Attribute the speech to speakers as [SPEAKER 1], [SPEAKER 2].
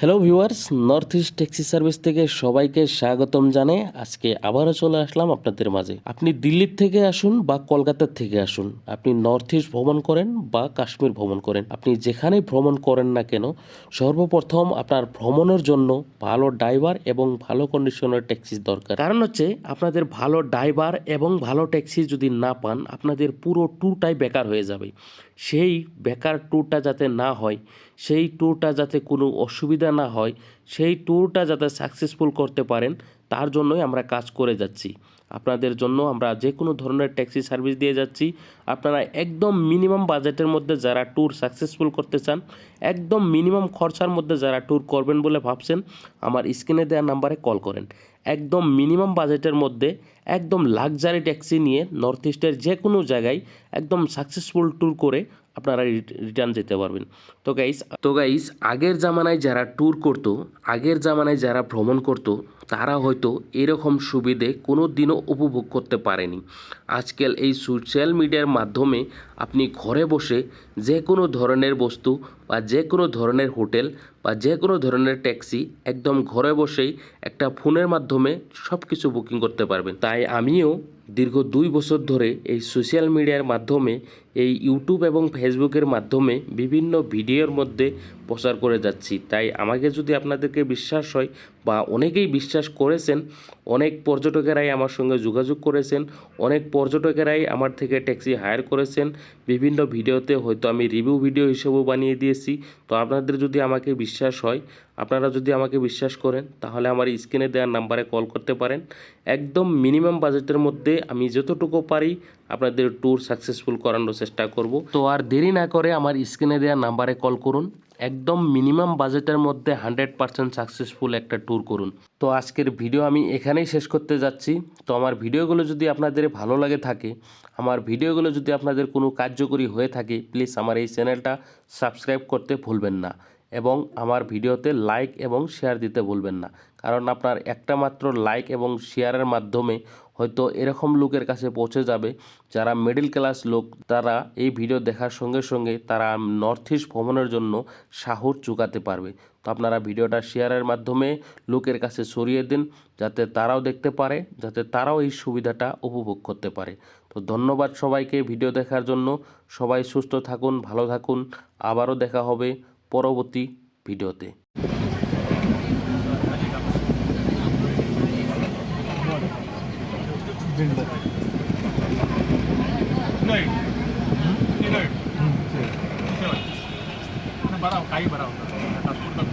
[SPEAKER 1] Hello viewers, north east taxi service থেকে সবাইকে স্বাগতম জানাই। আজকে আবারও চলে আসলাম আপনাদের মাঝে। আপনি দিল্লির থেকে আসুন বা কলকাতার থেকে আসুন, আপনি নর্থ ইস্ট ভ্রমণ করেন বা কাশ্মীর ভ্রমণ করেন, আপনি যেখানেই ভ্রমণ করেন না কেন, সর্বপ্রথম আপনার ভ্রমণের জন্য ভালো ড্রাইভার এবং ভালো কন্ডিশনের ট্যাক্সি দরকার। কারণ হচ্ছে আপনাদের ভালো ড্রাইভার এবং ভালো ট্যাক্সি যদি না পান, আপনাদের পুরো ট্যুরটাই বেকার হয়ে যাবে। সেই বেকার ট্যুরটা যাতে না হয়, সেই ট্যুরটা যাতে কোনো অসুবিধা না হয়, সেই ট্যুরটা যাতে সাকসেসফুল করতে পারেন, তার জন্যই আমরা কাজ করে যাচ্ছি। আপনাদের জন্য আমরা যে কোনো ধরনের ট্যাক্সি সার্ভিস দিয়ে যাচ্ছি। আপনারা একদম মিনিমাম বাজেটের মধ্যে যারা ট্যুর সাকসেসফুল করতে চান, একদম মিনিমাম খরচার মধ্যে যারা ট্যুর করবেন বলে ভাবছেন, আমার স্ক্রিনে দেওয়া নাম্বারে কল করেন। একদম মিনিমাম বাজেটের মধ্যে একদম লাক্সারি ট্যাক্সি নিয়ে নর্থ ইস্টের যে কোনো জায়গায় একদম সাকসেসফুল ট্যুর করে আপনারা রিটার্ন যেতে পারবেন। তো গাইস আগের জামানায় যারা ট্যুর করতো, আগের জামানায় যারা ভ্রমণ করতো, তারা হয়তো এরকম সুবিধে কোনো দিনও উপভোগ করতে পারেনি। আজকাল এই সোশ্যাল মিডিয়ার মাধ্যমে আপনি ঘরে বসে যে কোনো ধরনের বস্তু বা যে কোনো ধরনের হোটেল বা যে কোনো ধরনের ট্যাক্সি একদম ঘরে বসেই একটা ফোনের মাধ্যমে সব কিছু বুকিং করতে পারবেন। তাই আমিও দীর্ঘ 2 বছর ধরে এই সোশ্যাল মিডিয়ার মাধ্যমে, এই ইউটিউব এবং ফেসবুকের মাধ্যমে বিভিন্ন ভিডিওর মধ্যে প্রচার করে যাচ্ছি। তাই আমাকে যদি আপনাদেরকে বিশ্বাস হয় বা অনেকেই বিশ্বাস করেছেন, অনেক পর্যটকেরাই আমার সঙ্গে যোগাযোগ করেছেন, অনেক পর্যটকেরাই আমার থেকে ট্যাক্সি হায়ার করেছেন। বিভিন্ন ভিডিওতে হয়তো আমি রিভিউ ভিডিও হিসেবেও বানিয়ে দিয়েছি। তো আপনাদের যদি আমাকে বিশ্বাস হয়, আপনারা যদি আমাকে বিশ্বাস করেন, তাহলে আমার স্ক্রিনে দেওয়া নাম্বারে কল করতে পারেন। একদম মিনিমাম বাজেটের মধ্যে আমি যতটুকু পারি আপনাদের ট্যুর সাকসেসফুল করানোর চেষ্টা করব। তো আর দেরি না করে আমার স্ক্রিনে দেওয়া নাম্বারে কল করুন। একদম মিনিমাম বাজেটের মধ্যে 100% সাকসেসফুল একটা ট্যুর করুন। তো আজকের ভিডিও আমি এখানেই শেষ করতে যাচ্ছি। তো আমার ভিডিওগুলো যদি আপনাদের ভালো লাগে থাকে, আমার ভিডিওগুলো যদি আপনাদের কোনো কার্যকরী হয়ে থাকে, প্লিজ আমার এই চ্যানেলটা সাবস্ক্রাইব করতে ভুলবেন না এবং আমার ভিডিওতে লাইক এবং শেয়ার দিতে ভুলবেন না। কারণ আপনার একটা মাত্র লাইক এবং শেয়ারের মাধ্যমে হয়তো এরকম লোকের কাছে পৌঁছে যাবে যারা মিডল ক্লাস লোক, তারা এই ভিডিও দেখার সঙ্গে সঙ্গে তারা নর্থ ইস্ট ভ্রমণের জন্য সাহস চুকাতে পারবে। তো আপনারা ভিডিওটা শেয়ারের মাধ্যমে লোকের কাছে ছড়িয়ে দিন, যাতে তারাও দেখতে পারে, যাতে তারাও এই সুবিধাটা উপভোগ করতে পারে। তো ধন্যবাদ সবাইকে ভিডিও দেখার জন্য। সবাই সুস্থ থাকুন, ভালো থাকুন। আবারও দেখা হবে পরবর্তী ভিডিওতে।
[SPEAKER 2] बरा काही बरा होता तात्पुरता